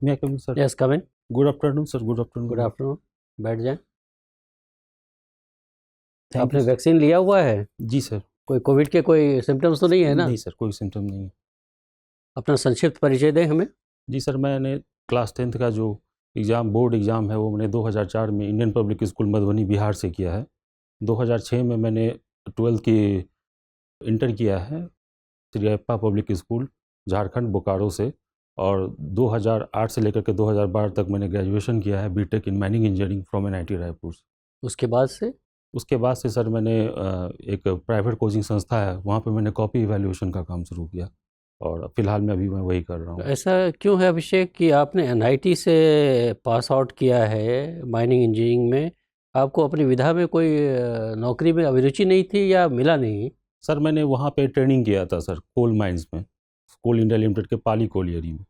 मैं come sir. Yes, come in. Good afternoon sir. Good afternoon. Good afternoon. बैठ जाएं। Thank आपने you. Vaccine लिया हुआ है? जी सर। कोई कोविड के कोई सिम्टम्स तो नहीं है ना? नहीं सर, कोई सिम्टम नहीं है। अपना संक्षिप्त परिचय दें हमें। जी सर, मैंने क्लास 10th का जो बोर्ड एग्ज़ाम है वो मैंने 2004 में Indian public school Madhubani Bihar से किया है। 2006 में मैंने 12th की इंटर किया है श्री अयप्पा पब्लिक स्कूल झारखंड बोकारो से, और 2008 से लेकर के 2012 तक मैंने ग्रेजुएशन किया है B Tech in mining engineering from NIT Raipur. उसके बाद से? उसके बाद से सर मैंने एक प्राइवेट कोचिंग संस्था है वहाँ पे मैंने कॉपी इवैल्यूएशन का काम शुरू किया, और फिलहाल में अभी मैं वही कर रहा हूँ। ऐसा क्यों है अभिषेक कि आपने एनआईटी से पास आउट किया है माइनिंग इंजीनियरिंग में, आपको अपनी विधा में कोई नौकरी में अभिरुचि नहीं थी या मिला नहीं? सर मैंने वहाँ पे ट्रेनिंग किया था सर, कोल माइंस में, कोल इंडिया लिमिटेड के पाली कोलियरी में।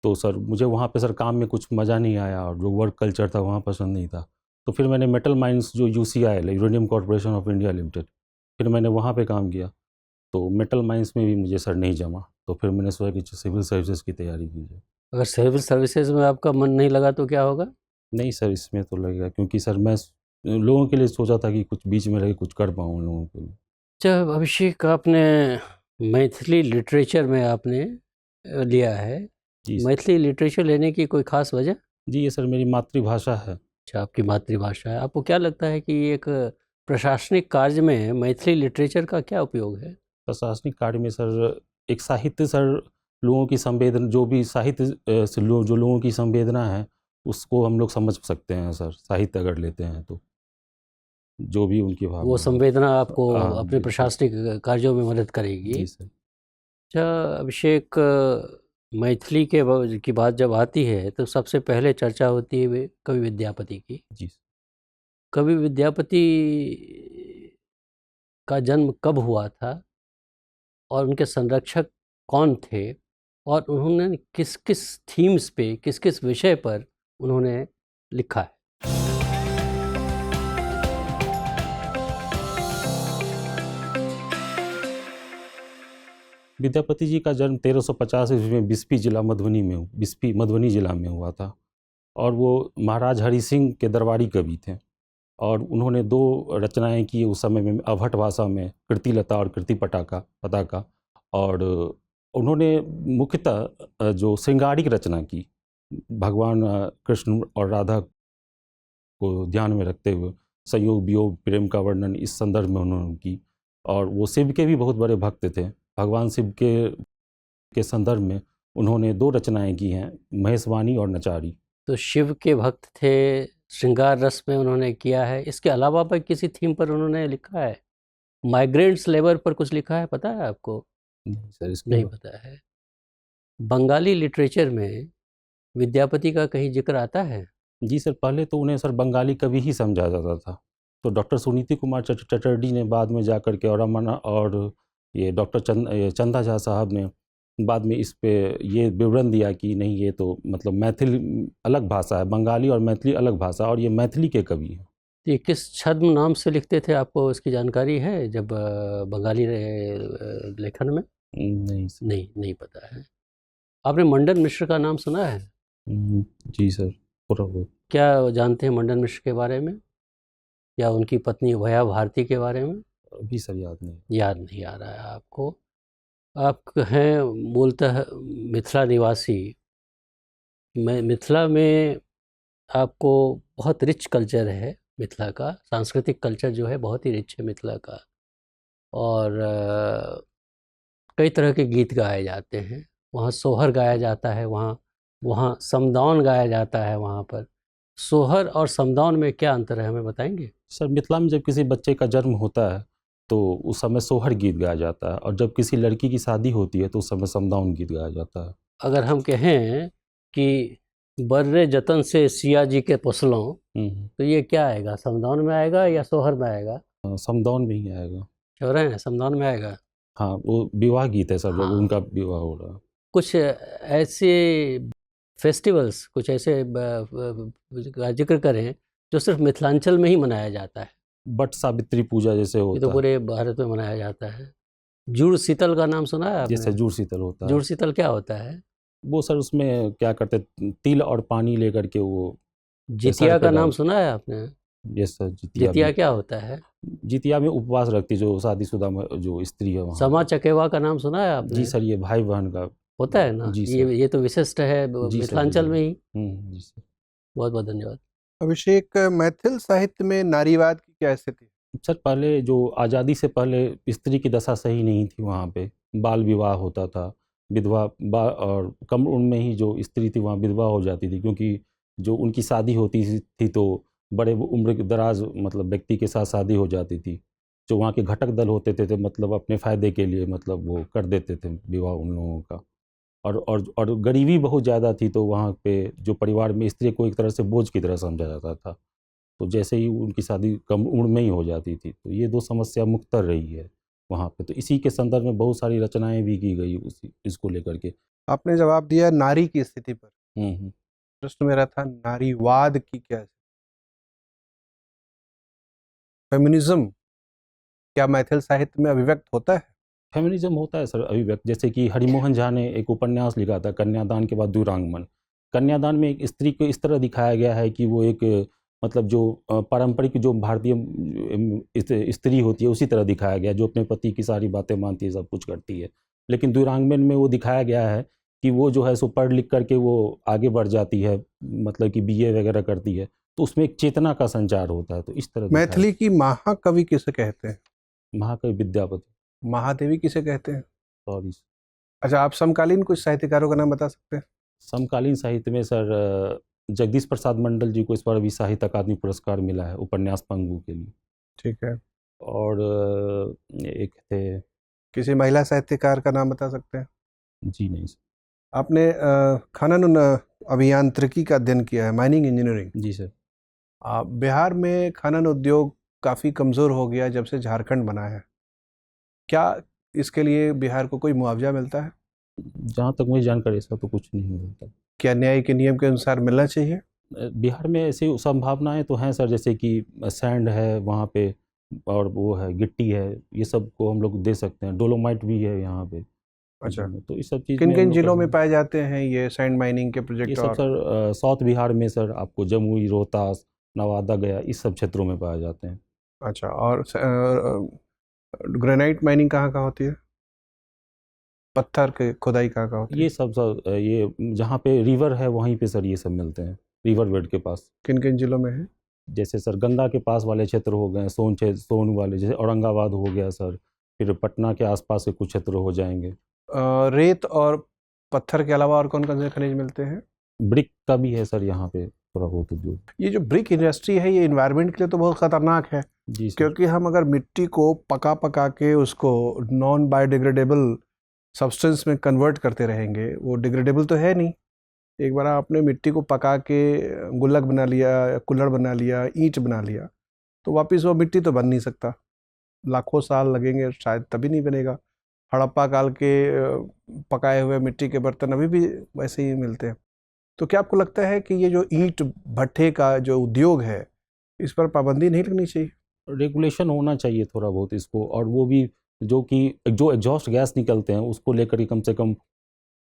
तो सर मुझे वहाँ पे सर काम में कुछ मज़ा नहीं आया, और जो वर्क कल्चर था वहाँ पसंद नहीं था। तो फिर मैंने मेटल माइंस जो UCI uranium corporation of India limited, फिर मैंने वहाँ पे काम किया। तो मेटल माइंस में भी मुझे सर नहीं जमा, तो फिर मैंने सोचा कि सिविल सर्विसेज की तैयारी कीजिए। अगर सिविल सर्विसेज में आपका मन नहीं लगा तो क्या होगा? नहीं सर, इसमें तो लगेगा, क्योंकि सर मैं लोगों के लिए सोचा था कि कुछ बीच में रहे कुछ कर पाऊँ लोगों के लिए। जब अभिषेक आपने मैथिली लिटरेचर में आपने लिया है, जी सर। मैथिली लिटरेचर लेने की कोई खास वजह? जी ये सर मेरी मातृभाषा है। अच्छा, आपकी मातृभाषा है। आपको क्या लगता है कि एक प्रशासनिक कार्य में मैथिली लिटरेचर का क्या उपयोग है? प्रशासनिक कार्य में सर एक साहित्य सर, लोगों की संवेदना, जो भी साहित्य से जो लोगों की संवेदना है उसको हम लोग समझ सकते हैं सर, साहित्य अगर लेते हैं तो जो भी उनकी भावना वो है। संवेदना आपको हाँ अपने बिल्कुल। प्रशासनिक कार्यों में मदद करेगी। जी सर। अच्छा अभिषेक, मैथिली की बात जब आती है तो सबसे पहले चर्चा होती है कवि विद्यापति की। जी सर। कवि विद्यापति का जन्म कब हुआ था और उनके संरक्षक कौन थे, और उन्होंने किस किस थीम्स पे, किस किस विषय पर उन्होंने लिखा है? विद्यापति जी का जन्म 1350 ईस्वी में बिस्फी मधुबनी जिला में हुआ था, और वो महाराज हरि सिंह के दरबारी कवि थे। और उन्होंने 2 रचनाएं की उस समय में अवहट भाषा में, कृतिलता और कृति पताका। और उन्होंने मुख्यतः जो श्रृंगारिक रचना की, भगवान कृष्ण और राधा को ध्यान में रखते हुए संयोग वियोग प्रेम का वर्णन इस संदर्भ में उन्होंने की। और वो शिव के भी बहुत बड़े भक्त थे। भगवान शिव के संदर्भ में उन्होंने 2 रचनाएं की हैं, महेशवाणी और नचारी। तो शिव के भक्त थे, श्रृंगार रस में उन्होंने किया है। इसके अलावा पर किसी थीम पर उन्होंने लिखा है? माइग्रेंट्स लेबर पर कुछ लिखा है, पता है आपको? नहीं सर, इसके नहीं पता है। बंगाली लिटरेचर में विद्यापति का कहीं जिक्र आता है? जी सर, पहले तो उन्हें सर बंगाली कवि ही समझा जाता था। तो डॉक्टर सुनीति कुमार चटर्जी ने बाद में जा कर के, और रमन और ये डॉक्टर चंदा झा साहब ने बाद में इस पे ये विवरण दिया कि नहीं, ये तो मतलब मैथिली अलग भाषा है, बंगाली और मैथिली अलग भाषा, और ये मैथिली के कवि हैं। ये किस छद्म नाम से लिखते थे, आपको इसकी जानकारी है जब बंगाली लेखन में? नहीं सर। नहीं पता है। आपने मंडन मिश्र का नाम सुना है? जी सर, थोड़ा बहुत। क्या जानते हैं मंडन मिश्र के बारे में, या उनकी पत्नी भया भारती के बारे में? अभी सर याद नहीं। याद नहीं आ रहा है आपको? आप हैं मूलतः मिथिला निवासी। मिथिला में आपको बहुत रिच कल्चर है। मिथिला का सांस्कृतिक कल्चर जो है बहुत ही रिच है मिथिला का। और कई तरह के गीत गाए जाते हैं वहाँ। सोहर गाया जाता है वहाँ, वहाँ समदाउन गाया जाता है वहाँ पर। सोहर और समदाउन में क्या अंतर है, हमें बताएंगे? सर मिथिला में जब किसी बच्चे का जन्म होता है तो उस समय सोहर गीत गाया जाता है, और जब किसी लड़की की शादी होती है तो उस समय समदाउन गीत गाया जाता है। अगर हम कहें कि बर्रे जतन से सिया जी के पुसलों, तो ये क्या आएगा, समदाउन में आएगा या सोहर में आएगा? समदाउन में ही आएगा। कह रहे हैं समदाउन में आएगा। हाँ, वो विवाह गीत है सर, जब हाँ। उनका विवाह हो रहा है। कुछ ऐसे फेस्टिवल्स, कुछ ऐसे का जिक्र करें जो सिर्फ मिथिलांचल में ही मनाया जाता है। बट सावित्री पूजा जैसे ये तो होता है। पूरे भारत में मनाया जाता है। जुड़ शीतल का नाम सुना है आपने? जैसे जुड़ शीतल होता है। जुड़ शीतल क्या होता है? वो सर उसमें क्या करते, तिल और पानी लेकर के वो जितिया का नाम सुना है आपने? ये सर जितिया जितिया क्या होता है? जितिया में उपवास रखती जो शादीशुदा जो स्त्री है वहाँ। समा चकेवा का नाम सुना है आपने? जी सर, ये भाई बहन का होता है ना। जी ये सर। ये तो विशिष्ट है जी सर, मिथिलांचल में ही। जी सर। बहुत बहुत धन्यवाद। अभिषेक, मैथिल साहित्य में नारीवाद की क्या स्थिति है? सर पहले जो आज़ादी से पहले स्त्री की दशा सही नहीं थी, वहाँ पे बाल विवाह होता था, विधवा और कम उम्र में ही जो स्त्री थी वहाँ विधवा हो जाती थी, क्योंकि जो उनकी शादी होती थी तो बड़े उम्र के दराज मतलब व्यक्ति के साथ शादी हो जाती थी। जो वहाँ के घटक दल होते थे मतलब अपने फ़ायदे के लिए मतलब वो कर देते थे विवाह उन लोगों का। और गरीबी बहुत ज़्यादा थी, तो वहाँ पे जो परिवार में स्त्री को एक तरह से बोझ की तरह समझा जाता था। तो जैसे ही उनकी शादी कम उम्र में ही हो जाती थी, तो ये दो समस्या मुख्तर रही है वहाँ पे। तो इसी के संदर्भ में बहुत सारी रचनाएं भी की गई उसी इसको लेकर के। आपने जवाब दिया नारी की स्थिति पर। हम्म। प्रश्न मेरा था नारीवाद की क्या स्थिति? फेमिनिज्म क्या मैथिल साहित्य में अभिव्यक्त होता है? फेमिनिज्म होता है सर अभिव्यक्त, जैसे कि हरिमोहन झा ने एक उपन्यास लिखा था कन्यादान के बाद दुरांगमन। कन्यादान में एक स्त्री को इस तरह दिखाया गया है कि वो एक मतलब जो पारंपरिक जो भारतीय स्त्री होती है उसी तरह दिखाया गया, जो अपने पति की सारी बातें मानती है, सब कुछ करती है। लेकिन दुरांगमन में वो दिखाया गया है कि वो जो है सो पढ़ लिख करके वो आगे बढ़ जाती है, मतलब कि बीए वगैरह करती है, तो उसमें एक चेतना का संचार होता है। तो इस तरह मैथिली की महाकवि किसे कहते हैं? महाकवि विद्यापति। महादेवी किसे कहते हैं? सॉरी। अच्छा, आप समकालीन कुछ साहित्यकारों का नाम बता सकते हैं? समकालीन साहित्य में सर जगदीश प्रसाद मंडल जी को इस बार भी साहित्य अकादमी पुरस्कार मिला है उपन्यास पंगु के लिए। ठीक है। और एक थे, किसी महिला साहित्यकार का नाम बता सकते हैं? जी नहीं सर। आपने खनन अभियांत्रिकी का अध्ययन किया है, माइनिंग इंजीनियरिंग। जी सर। बिहार में खनन उद्योग काफ़ी कमज़ोर हो गया जब से झारखंड बना है। क्या इसके लिए बिहार को कोई मुआवजा मिलता है? जहाँ तक मुझे जानकारी ऐसा तो कुछ नहीं मिलता। क्या न्याय के नियम के अनुसार मिलना चाहिए? बिहार में ऐसी संभावनाएं तो हैं सर, जैसे कि सैंड है वहाँ पे, और वो है गिट्टी है, ये सब को हम लोग दे सकते हैं। डोलोमाइट भी है यहाँ पे। अच्छा, तो इस सब चीज़ किन में किन जिलों में पाए जाते हैं ये सैंड माइनिंग के प्रोजेक्ट? ये सब सर साउथ बिहार में सर आपको जमुई, रोहतास, नवादा, गया, इस सब क्षेत्रों में पाए जाते हैं। अच्छा, और ग्रेनाइट माइनिंग कहाँ कहाँ होती है? पत्थर के खुदाई कहाँ कहाँ होती है? ये सब सर ये जहाँ पे रिवर है वहीं पे सर ये सब मिलते हैं, रिवर बेड के पास। किन किन जिलों में है? जैसे सर गंगा के पास वाले क्षेत्र हो गए, सोन वाले, जैसे औरंगाबाद हो गया सर, फिर पटना के आसपास के कुछ क्षेत्र हो जाएंगे। रेत और पत्थर के अलावा और कौन कौन से खनिज मिलते हैं? ब्रिक का भी है सर यहाँ पे थोड़ा बहुत उद्योग। ये जो ब्रिक इंडस्ट्री है ये इन्वायरमेंट के लिए तो बहुत ख़तरनाक है। जी सर। क्योंकि हम अगर मिट्टी को पका के उसको नॉन बायोडिग्रेडेबल सब्सटेंस में कन्वर्ट करते रहेंगे, वो डिग्रेडेबल तो है नहीं। एक बार आपने मिट्टी को पका के गुल्लक बना लिया, कुल्हड़ बना लिया, ईंट बना लिया, तो वापस वो मिट्टी तो बन नहीं सकता। लाखों साल लगेंगे शायद तभी नहीं बनेगा। हड़प्पा काल के पकाए हुए मिट्टी के बर्तन अभी भी वैसे ही मिलते हैं। तो क्या आपको लगता है कि ये जो ईंट भट्ठे का जो उद्योग है इस पर पाबंदी नहीं लगनी चाहिए? रेगुलेशन होना चाहिए थोड़ा बहुत इसको, और वो भी जो एग्जॉस्ट गैस निकलते हैं उसको लेकर ही कम से कम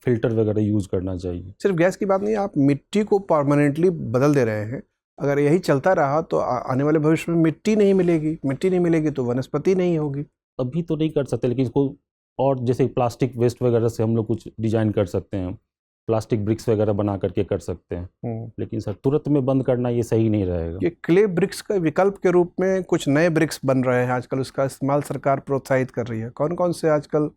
फिल्टर वगैरह यूज़ करना चाहिए। सिर्फ गैस की बात नहीं, आप मिट्टी को परमानेंटली बदल दे रहे हैं। अगर यही चलता रहा तो आने वाले भविष्य में मिट्टी नहीं मिलेगी तो वनस्पति नहीं होगी। अभी तो नहीं कर सकते, लेकिन इसको और जैसे प्लास्टिक वेस्ट वगैरह से हम लोग कुछ डिजाइन कर सकते हैं, प्लास्टिक ब्रिक्स वगैरह बना करके कर सकते हैं। लेकिन सर तुरंत में बंद करना ये सही नहीं रहेगा। ये क्ले ब्रिक्स का विकल्प के रूप में कुछ नए ब्रिक्स बन रहे हैं आजकल, उसका इस्तेमाल सरकार प्रोत्साहित कर रही है। कौन कौन से आजकल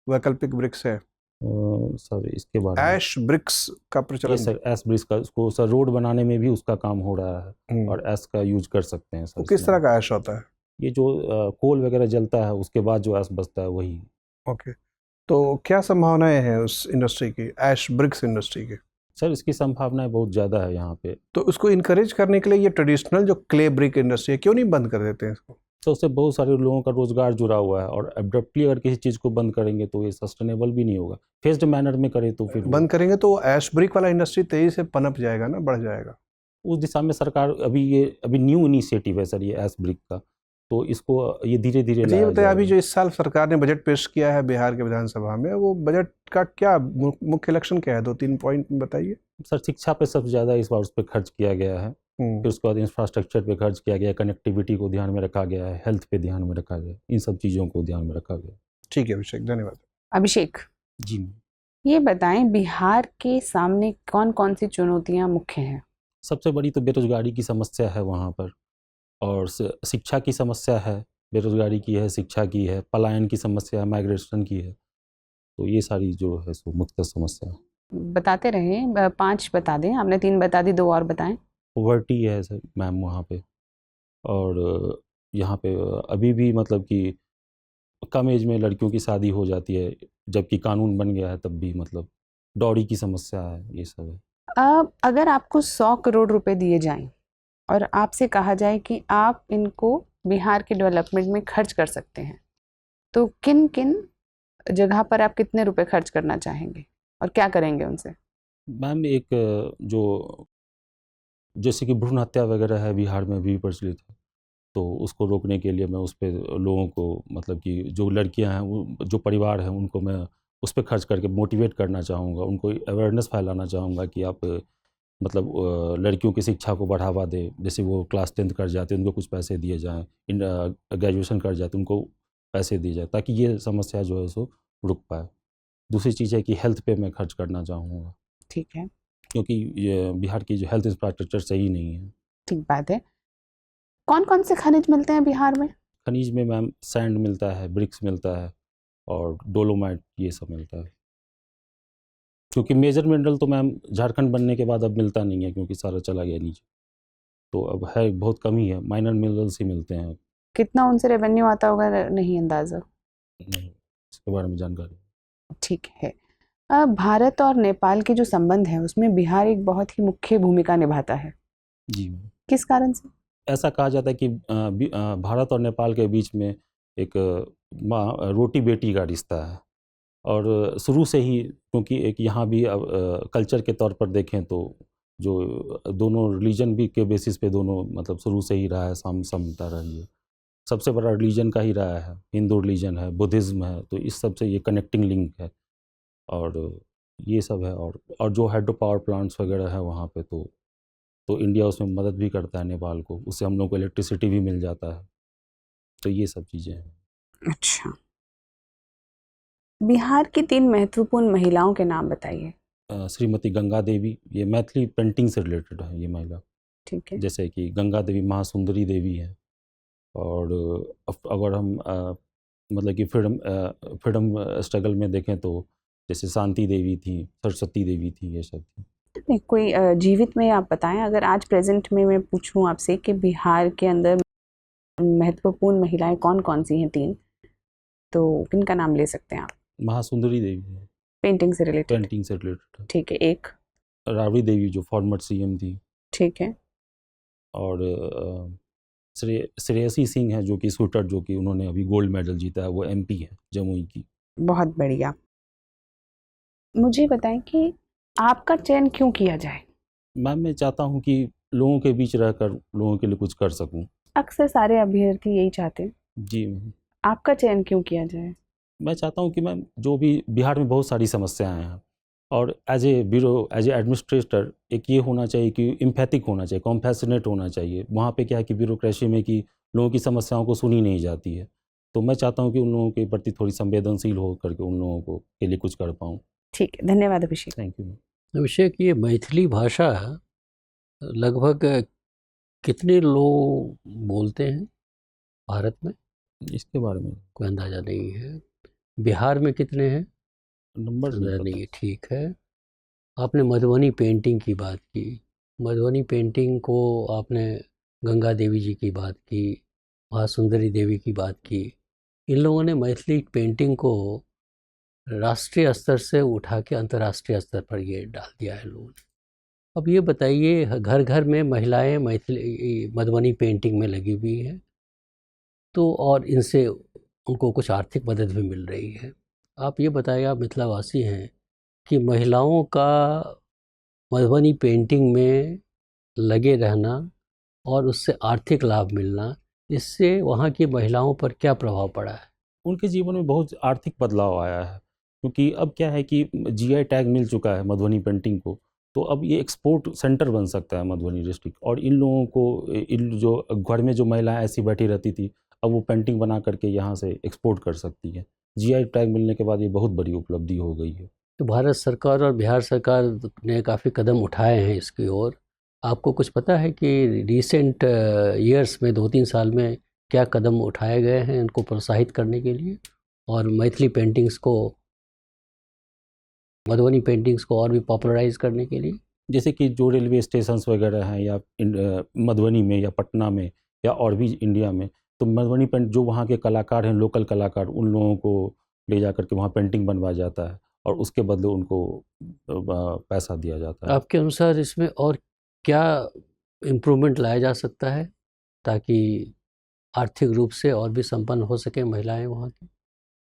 वैकल्पिक ब्रिक्स है? सर इसके बारे में ऐश ब्रिक्स का प्रचलन। सर ऐश ब्रिक्स का उसको सर रोड बनाने में भी उसका काम हो रहा है, और ऐश का यूज कर सकते हैं सर। वो किस तरह का ऐश होता है? ये जो कोल वगैरह जलता है उसके बाद जो ऐश बचता है वही। ओके, तो क्या संभावनाएं हैं उस इंडस्ट्री की, ऐश ब्रिक्स इंडस्ट्री की? सर इसकी संभावनाएं बहुत ज़्यादा है यहाँ पे। तो उसको इनकरेज करने के लिए ये ट्रेडिशनल जो क्ले ब्रिक इंडस्ट्री है क्यों नहीं बंद कर देते हैं इसको? तो उससे बहुत सारे लोगों का रोजगार जुड़ा हुआ है, और एब्रप्टली अगर किसी चीज़ को बंद करेंगे तो ये सस्टेनेबल भी नहीं होगा। फेज्ड मैनर में करें तो फिर बंद करेंगे तो ऐश ब्रिक वाला इंडस्ट्री तेजी से पनप जाएगा ना, बढ़ जाएगा। उस दिशा में सरकार अभी न्यू इनिशिएटिव है सर ये ऐश ब्रिक का। तो इसको ये धीरे धीरे अच्छा, ये लाया बताइए, अभी जाएगा। जो इस साल सरकार ने बजट पेश किया है बिहार के विधानसभा में, वो बजट का क्या मुख्य लक्ष्य क्या है? 2-3 पॉइंट में बताइए। सर शिक्षा पे सबसे ज़्यादा इस बार उस पर खर्च किया गया है, फिर उसके बाद इंफ्रास्ट्रक्चर पे खर्च किया गया, कनेक्टिविटी को ध्यान में रखा गया है, हेल्थ पे ध्यान में रखा गया, इन सब चीज़ों को ध्यान में रखा गया। ठीक है अभिषेक, धन्यवाद। अभिषेक, जी ये बताएं बिहार के सामने कौन कौन सी चुनौतियां मुख्य हैं? सबसे बड़ी तो बेरोजगारी की समस्या है वहाँ पर, और शिक्षा की समस्या है, बेरोजगारी की है, शिक्षा की है, पलायन की समस्या है, माइग्रेशन की है। तो ये सारी जो है सो मुख्य समस्या है। बताते रहें, 5 बता दें, आपने 3 बता दी, 2 और बताएं। पॉवर्टी है सर मैम वहाँ पे, और यहाँ पे अभी भी मतलब कि कम एज में लड़कियों की शादी हो जाती है, जबकि कानून बन गया है तब भी मतलब डॉरी की समस्या है, ये सब है। अगर आपको 100 करोड़ रुपए दिए जाएं और आपसे कहा जाए कि आप इनको बिहार के डेवलपमेंट में खर्च कर सकते हैं, तो किन किन जगह पर आप कितने रुपए खर्च करना चाहेंगे और क्या करेंगे उनसे? मैम एक जो जैसे कि भ्रूण हत्या वगैरह है बिहार में भी प्रचलित है, तो उसको रोकने के लिए मैं उस पे लोगों को मतलब कि जो लड़कियां हैं वो जो परिवार हैं उनको मैं उस पे खर्च करके मोटिवेट करना चाहूँगा, उनको अवेयरनेस फैलाना चाहूँगा कि आप मतलब लड़कियों की शिक्षा को बढ़ावा दें। जैसे वो क्लास 10th कर जाते हैं उनको कुछ पैसे दिए जाएँ, ग्रेजुएशन कर जाते उनको पैसे दिए जाए, ताकि ये समस्या जो है सो रुक पाए। दूसरी चीज़ है कि हेल्थ पे मैं खर्च करना चाहूँगा, ठीक है, क्योंकि ये बिहार की जो हेल्थ इंफ्रास्ट्रक्चर सही नहीं है। ठीक बात है। कौन कौन से खनिज मिलते हैं बिहार में? खनिज में मैम सैंड मिलता है, ब्रिक्स मिलता है और डोलोमाइट, ये सब मिलता है। क्योंकि मेजर मिनरल तो मैम झारखंड बनने के बाद अब मिलता नहीं है, क्योंकि सारा चला गया नीचे, तो अब है बहुत कम ही है, माइनर मिनरल्स ही मिलते हैं। कितना उनसे रेवेन्यू आता होगा, नहीं अंदाजा? नहीं, इसके बारे में जानकारी। ठीक है। भारत और नेपाल के जो संबंध है उसमें बिहार एक बहुत ही मुख्य भूमिका निभाता है, जी, किस कारण से? ऐसा कहा जाता है कि भारत और नेपाल के बीच में एक माँ रोटी बेटी का रिश्ता है, और शुरू से ही, क्योंकि एक यहाँ भी कल्चर के तौर पर देखें तो जो दोनों रिलीजन भी के बेसिस पे दोनों मतलब शुरू से ही रहा है, समता रही है। सबसे बड़ा रिलीजन का ही रहा है, हिंदू रिलीजन है, बुद्धिज़्म है, तो इस सब से ये कनेक्टिंग लिंक है, और ये सब है। और जो हाइड्रो पावर प्लांट्स वगैरह है वहाँ पे, तो इंडिया उसमें मदद भी करता है नेपाल को, उससे हम लोग को इलेक्ट्रिसिटी भी मिल जाता है, तो ये सब चीज़ें हैं। अच्छा, बिहार की 3 महत्वपूर्ण महिलाओं के नाम बताइए। श्रीमती गंगा देवी, ये मैथिली पेंटिंग से रिलेटेड है ये महिला। ठीक है। जैसे कि गंगा देवी महासुंदरी देवी है, और अगर हम मतलब कि फ्रीडम स्ट्रगल में देखें तो जैसे शांति देवी थी, सरस्वती देवी थी, ये सब थी। नहीं, कोई जीवित में आप बताएं, अगर आज प्रेजेंट में मैं पूछूं आपसे कि बिहार के अंदर महत्वपूर्ण महिलाएं कौन कौन सी हैं 3, तो किनका नाम ले सकते हैं आप? महासुंदरी देवी है, पेंटिंग से रिलेटेड। पेंटिंग से रिलेटेड है। ठीक है, एक। राबड़ी देवी जो फॉर्मर सीएम थी, ठीक है। और श्रेयसी सिंह है जो कि शूटर, जो कि उन्होंने अभी गोल्ड मेडल जीता है, वो एमपी है जमुई की। बहुत बढ़िया। मुझे बताएं कि आपका चयन क्यों किया जाए? मैम मैं चाहता हूँ कि लोगों के बीच रहकर लोगों के लिए कुछ कर सकूँ। अक्सर सारे अभ्यर्थी यही चाहते हैं। जी, आपका चयन क्यों किया जाए? मैं चाहता हूँ कि मैम जो भी बिहार में बहुत सारी समस्याएं हैं, और as a bureau, as a administrator एक ये होना चाहिए कि इम्पैथिक होना चाहिए, कॉम्पैशनेट होना चाहिए। वहाँ पे क्या है कि ब्यूरोक्रेसी में कि लोगों की समस्याओं को सुनी नहीं जाती है, तो मैं चाहता हूँ कि उन लोगों के प्रति थोड़ी संवेदनशील हो करके उन लोगों को के लिए कुछ कर पाऊँ। ठीक है, धन्यवाद अभिषेक। Thank you. अभिषेक, ये मैथिली भाषा लगभग कितने लोग बोलते हैं भारत में? इसके बारे में कोई अंदाज़ा नहीं है। बिहार में कितने हैं? नंबर अंदाज़ा नहीं है। ठीक है। आपने मधुबनी पेंटिंग की बात की, मधुबनी पेंटिंग को आपने गंगा देवी जी की बात की, महासुंदरी देवी की बात की। इन लोगों ने मैथिली पेंटिंग को राष्ट्रीय स्तर से उठा के अंतर्राष्ट्रीय स्तर पर ये डाल दिया है लोगों ने। अब ये बताइए, घर घर में महिलाएं मैथिली मधुबनी पेंटिंग में लगी हुई हैं, तो और इनसे उनको कुछ आर्थिक मदद भी मिल रही है। आप ये बताइए, आप मिथिलावासी हैं, कि महिलाओं का मधुबनी पेंटिंग में लगे रहना और उससे आर्थिक लाभ मिलना, इससे वहाँ की महिलाओं पर क्या प्रभाव पड़ा है? उनके जीवन में बहुत आर्थिक बदलाव आया है, क्योंकि अब क्या है कि जीआई टैग मिल चुका है मधुबनी पेंटिंग को, तो अब ये एक्सपोर्ट सेंटर बन सकता है मधुबनी डिस्ट्रिक्ट। और इन लोगों को, इन जो घर में जो महिलाएं ऐसी बैठी रहती थी, अब वो पेंटिंग बना करके यहाँ से एक्सपोर्ट कर सकती है। जीआई टैग मिलने के बाद ये बहुत बड़ी उपलब्धि हो गई है। तो भारत सरकार और बिहार सरकार ने काफ़ी कदम उठाए हैं इसकी ओर। आपको कुछ पता है कि रिसेंट ईयर्स में 2-3 साल में क्या कदम उठाए गए हैं इनको प्रोत्साहित करने के लिए और मैथिली पेंटिंग्स को, मधुबनी पेंटिंग्स को और भी पॉपुलराइज करने के लिए? जैसे कि जो रेलवे स्टेशंस वगैरह हैं, या मधुबनी में या पटना में या और भी इंडिया में, तो मधुबनी पेंट जो वहाँ के कलाकार हैं, लोकल कलाकार, उन लोगों को ले जा करके वहाँ पेंटिंग बनवाया जाता है और उसके बदले उनको पैसा दिया जाता है। आपके अनुसार इसमें और क्या इम्प्रूवमेंट लाया जा सकता है ताकि आर्थिक रूप से और भी संपन्न हो सके महिलाएं वहाँ की?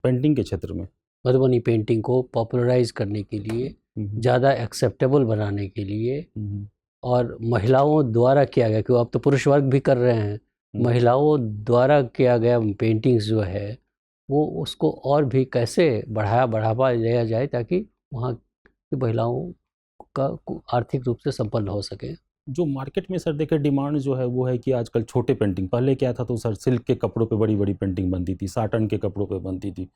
पेंटिंग के क्षेत्र में मधुबनी पेंटिंग को पॉपुलराइज करने के लिए, ज़्यादा एक्सेप्टेबल बनाने के लिए, और महिलाओं द्वारा किया गया, क्योंकि आप तो पुरुष वर्ग भी कर रहे हैं, महिलाओं द्वारा किया गया पेंटिंग्स जो है वो उसको और भी कैसे बढ़ावा दिया जाए ताकि वहाँ की महिलाओं का आर्थिक रूप से संपन्न हो सके। जो मार्केट में सर देखिए डिमांड जो है वो है कि आजकल छोटे पेंटिंग, पहले क्या था तो सर सिल्क के कपड़ों पे बड़ी बड़ी पेंटिंग बनती थी, साटन के कपड़ों पे बनती थी।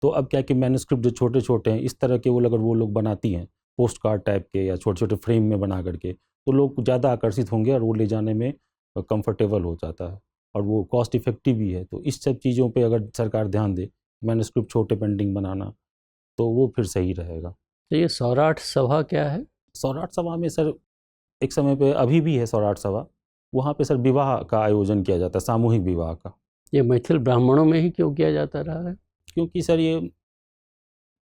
तो अब क्या कि मैन्युस्क्रिप्ट जो छोटे छोटे हैं इस तरह के वो अगर वो लोग बनाती हैं पोस्ट कार्ड टाइप के या छोटे छोटे फ्रेम में बना करके, तो लोग ज़्यादा आकर्षित होंगे और वो ले जाने में कंफर्टेबल हो जाता है और वो कॉस्ट इफेक्टिव भी है। तो इस सब चीज़ों पे अगर सरकार ध्यान दे, मैन्युस्क्रिप्ट छोटे पेंटिंग बनाना, तो वो फिर सही रहेगा। तो ये सौराठ सभा क्या है? सौराठ सभा में सर एक समय पे, अभी भी है सौराठ सभा, वहाँ पे सर विवाह का आयोजन किया जाता है, सामूहिक विवाह का। ये मैथिल ब्राह्मणों में ही क्यों किया जाता रहा है? क्योंकि सर ये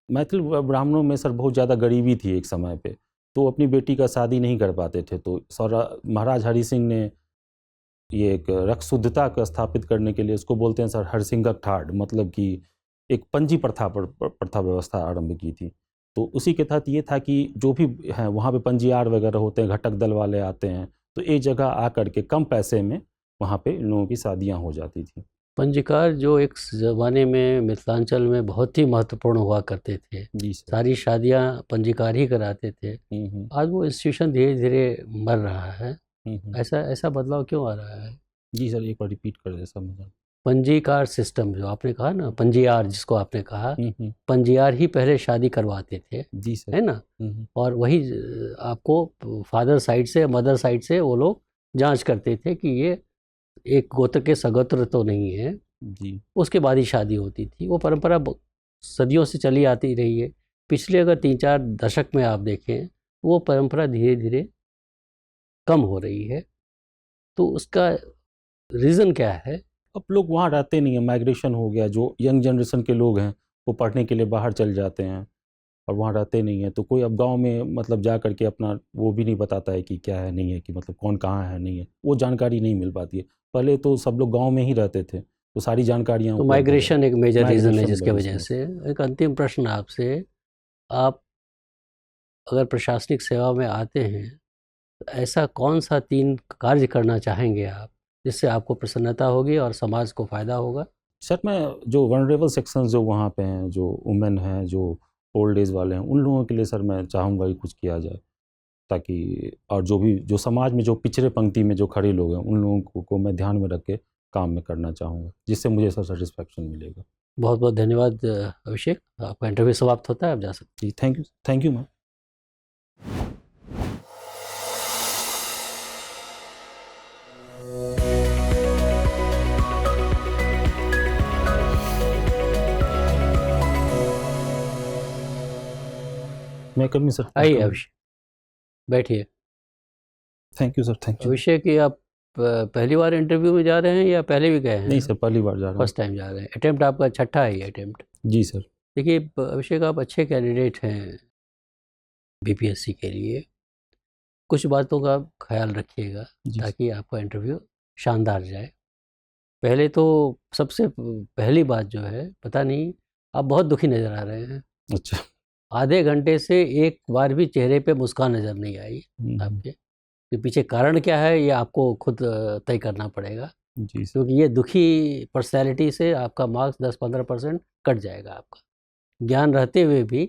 मैथिल ब्राह्मणों में सर बहुत ज़्यादा गरीबी थी एक समय पे, तो अपनी बेटी का शादी नहीं कर पाते थे। तो महाराज हरि सिंह ने ये एक रक्त शुद्धता को स्थापित करने के लिए, उसको बोलते हैं सर हरसिंगक ठाड़, मतलब कि एक पंजी प्रथा व्यवस्था आरंभ की थी। तो उसी के तहत ये था कि जो भी हैं वहाँ पे पंजीयार वगैरह होते हैं, घटक दल वाले आते हैं, तो एक जगह आकर के कम पैसे में वहाँ पे इन लोगों की शादियाँ हो जाती थी। पंजीकार जो एक ज़माने में मिथिलांचल में बहुत ही महत्वपूर्ण हुआ करते थे, जी सर। सारी शादियाँ पंजीकार ही कराते थे। आज वो इंस्टीट्यूशन धीरे धीरे मर रहा है। ऐसा बदलाव क्यों आ रहा है? जी सर, एक बार रिपीट कर दे समझा। पंजीकार सिस्टम जो आपने कहा ना, पंजीयार जिसको आपने कहा, पंजीयार ही पहले शादी करवाते थे, जी सर, है ना? और वही आपको फादर साइड से, मदर साइड से वो लोग जांच करते थे कि ये एक गोत्र के सगोत्र तो नहीं है जी। उसके बाद ही शादी होती थी। वो परंपरा सदियों से चली आती रही है। पिछले अगर 3-4 दशक में आप देखें, वो परंपरा धीरे धीरे कम हो रही है। तो उसका रीज़न क्या है? अब लोग वहाँ रहते नहीं हैं, माइग्रेशन हो गया, जो यंग जनरेशन के लोग हैं वो पढ़ने के लिए बाहर चल जाते हैं और वहाँ रहते नहीं हैं। तो कोई अब गांव में मतलब जा करके अपना वो भी नहीं बताता है कि क्या है नहीं है, कि मतलब कौन कहाँ है नहीं है, वो जानकारी नहीं मिल पाती है। पहले तो सब लोग गांव में ही रहते थे, तो सारी जानकारियाँ। तो माइग्रेशन एक मेजर रीज़न है जिसके माइग्रेशन वजह से। एक अंतिम प्रश्न आपसे, आप अगर प्रशासनिक सेवा में आते हैं तो ऐसा कौन सा 3 कार्य करना चाहेंगे आप जिससे आपको प्रसन्नता होगी और समाज को फ़ायदा होगा? सर मैं जो वनरेबल सेक्शंस जो वहाँ पे हैं, जो वुमेन हैं, जो ओल्ड एज वाले हैं, उन लोगों के लिए सर मैं चाहूँगा कि कुछ किया जाए, ताकि और जो भी जो समाज में जो पिछड़े पंक्ति में जो खड़े लोग हैं उन लोगों को मैं ध्यान में रख के काम में करना चाहूँगा, जिससे मुझे सर सेटिस्फैक्शन मिलेगा। बहुत बहुत धन्यवाद अभिषेक। आपका इंटरव्यू समाप्त होता है, आप जा सकते हैं। जी, थैंक यू मैम। मैं कमी सर। आइए अभिषेक, बैठिए। Thank you sir, thank you. Abhishek, ये आप पहली बार इंटरव्यू में जा रहे हैं या पहले भी गए हैं? नहीं सर, पहली बार जा रहा हूँ। फर्स्ट टाइम जा रहे हैं। अटेम्प्ट आपका छठा है ये अटेम्प्ट? जी सर। देखिए अभिषेक, आप अच्छे कैंडिडेट हैं बीपीएससी के लिए। कुछ बातों का ख्याल रखिएगा ताकि आपका इंटरव्यू शानदार जाए। पहले तो सबसे पहली बात जो है, पता नहीं आप बहुत दुखी नज़र आ रहे हैं। अच्छा। आधे घंटे से एक बार भी चेहरे पे मुस्कान नज़र नहीं आई आपके। तो पीछे कारण क्या है ये आपको खुद तय करना पड़ेगा। जी सर। क्योंकि ये दुखी पर्सनैलिटी से आपका मार्क्स 10-15% कट जाएगा आपका। ज्ञान रहते हुए भी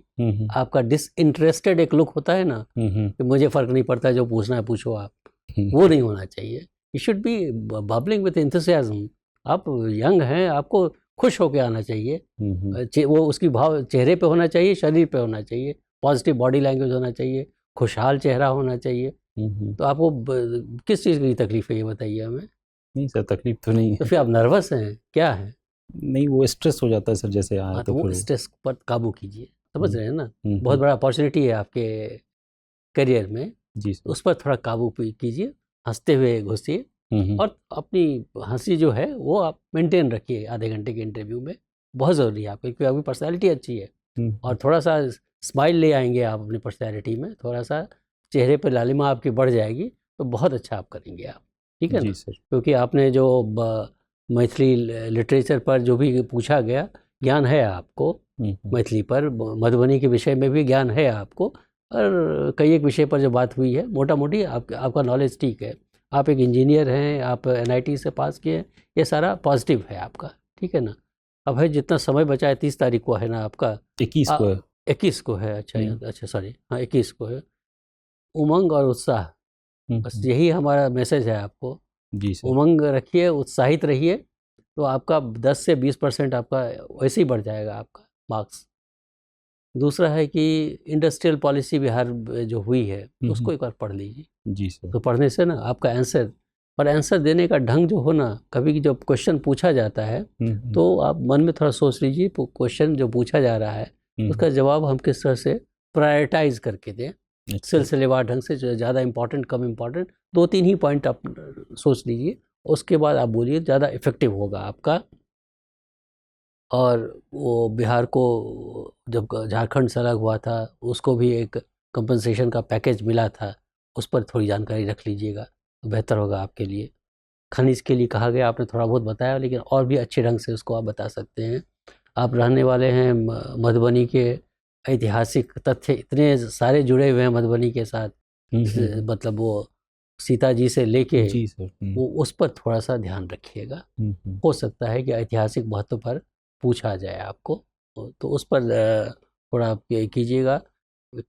आपका डिसइंटरेस्टेड एक लुक होता है ना, कि मुझे फ़र्क नहीं पड़ता, जो पूछना है पूछो आप, वो नहीं होना चाहिए। You should be bubbling with enthusiasm. आप यंग हैं, आपको खुश होकर आना चाहिए। वो उसकी भाव चेहरे पे होना चाहिए, शरीर पे होना चाहिए, पॉजिटिव बॉडी लैंग्वेज होना चाहिए, खुशहाल चेहरा होना चाहिए। तो आपको किस चीज़ की तकलीफ है ये बताइए हमें। नहीं सर, तकलीफ तो नहीं तो है। फिर आप नर्वस हैं, क्या है? नहीं, वो स्ट्रेस हो जाता है सर, जैसे आए हाँ, तो तो वो फिर स्ट्रेस पर काबू कीजिए, समझ रहे हैं ना। हम्म, बहुत बड़ा अपॉर्चुनिटी है आपके करियर में, जी सर। उस पर थोड़ा काबू कीजिए, हंसते हुए घुसिए, और अपनी हंसी जो है वो आप मेंटेन रखिए आधे घंटे के इंटरव्यू में। बहुत ज़रूरी है आपकी, क्योंकि आपकी पर्सनैलिटी अच्छी है, और थोड़ा सा स्माइल ले आएंगे आप अपनी पर्सनैलिटी में, थोड़ा सा चेहरे पर लालिमा आपकी बढ़ जाएगी, तो बहुत अच्छा आप करेंगे आप, ठीक है ना। जी सर। क्योंकि आपने जो मैथिली लिटरेचर पर जो भी पूछा गया, ज्ञान है आपको, मैथिली पर, मधुबनी के विषय में भी ज्ञान है आपको, और कई एक विषय पर जो बात हुई है, मोटा मोटी आपका नॉलेज ठीक है। आप एक इंजीनियर हैं, आप NIT से पास किए हैं, ये सारा पॉजिटिव है आपका, ठीक है ना। अब है जितना समय बचा है, 30 तारीख को है ना आपका, 21 को है। 21 को है, अच्छा अच्छा सॉरी, हाँ 21 को है। उमंग और उत्साह, बस यही हमारा मैसेज है आपको। जी सर। उमंग रखिए, उत्साहित रहिए, तो आपका 10 से 20% आपका वैसे ही बढ़ जाएगा आपका मार्क्स। दूसरा है कि इंडस्ट्रियल पॉलिसी बिहार जो हुई है, उसको एक बार पढ़ लीजिए। जी सर। तो पढ़ने से ना आपका आंसर, और आंसर देने का ढंग जो हो ना, कभी जब क्वेश्चन पूछा जाता है तो आप मन में थोड़ा सोच लीजिए, क्वेश्चन जो पूछा जा रहा है उसका जवाब हम किस तरह से प्रायोरिटाइज करके दें, सिलसिलेवार ढंग से, जो ज़्यादा इंपॉर्टेंट कम इंपॉर्टेंट, 2-3 ही पॉइंट आप सोच लीजिए, उसके बाद आप बोलिए, ज़्यादा इफेक्टिव होगा आपका। और वो बिहार को जब झारखंड से अलग हुआ था, उसको भी एक कंपनसेशन का पैकेज मिला था, उस पर थोड़ी जानकारी रख लीजिएगा तो बेहतर होगा आपके लिए। खनिज के लिए कहा गया, आपने थोड़ा बहुत बताया, लेकिन और भी अच्छे ढंग से उसको आप बता सकते हैं। आप रहने वाले हैं मधुबनी के, ऐतिहासिक तथ्य इतने सारे जुड़े हुए हैं मधुबनी के साथ, मतलब वो सीता जी से लेके, जी सर। वो उस पर थोड़ा सा ध्यान रखिएगा। हो सकता है कि ऐतिहासिक महत्व पर पूछा जाए आपको, तो उस पर थोड़ा आप कीजिएगा।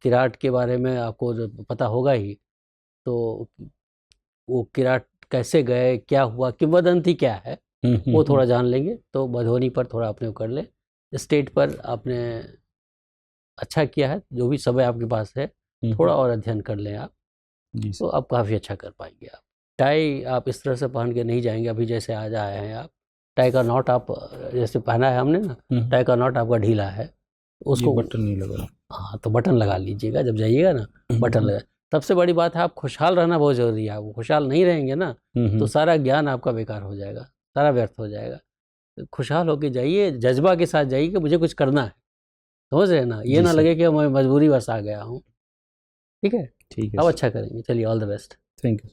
किराट के बारे में आपको जो पता होगा ही, तो वो किराट कैसे गए, क्या हुआ, किंवदंती क्या है, वो थोड़ा जान लेंगे तो मधुबनी पर थोड़ा अपने कर ले। स्टेट पर आपने अच्छा किया है, जो भी समय आपके पास है, थोड़ा और अध्ययन कर लें आप, तो आप काफ़ी अच्छा कर पाएंगे। आप टाई आप इस तरह से पहन के नहीं जाएंगे, अभी जैसे आज आए हैं आप, टाई का नॉट आप जैसे पहना है हमने ना, टाई का नॉट आपका ढीला है, उसको बटन नहीं लगा। हाँ, तो बटन लगा लीजिएगा जब जाइएगा ना, बटन लगा। सबसे बड़ी बात है, आप खुशहाल रहना बहुत ज़रूरी है। आप खुशहाल नहीं रहेंगे ना, तो सारा ज्ञान आपका बेकार हो जाएगा, सारा व्यर्थ हो जाएगा। तो खुशहाल होके जाइए, जज्बा के साथ जाइए कि मुझे कुछ करना है, समझ रहे हैं ना, ये ना लगे कि मैं मजबूरी बस आ गया हूँ। ठीक है, ठीक है अब सर। अच्छा करेंगे, चलिए, all the best. Thank you.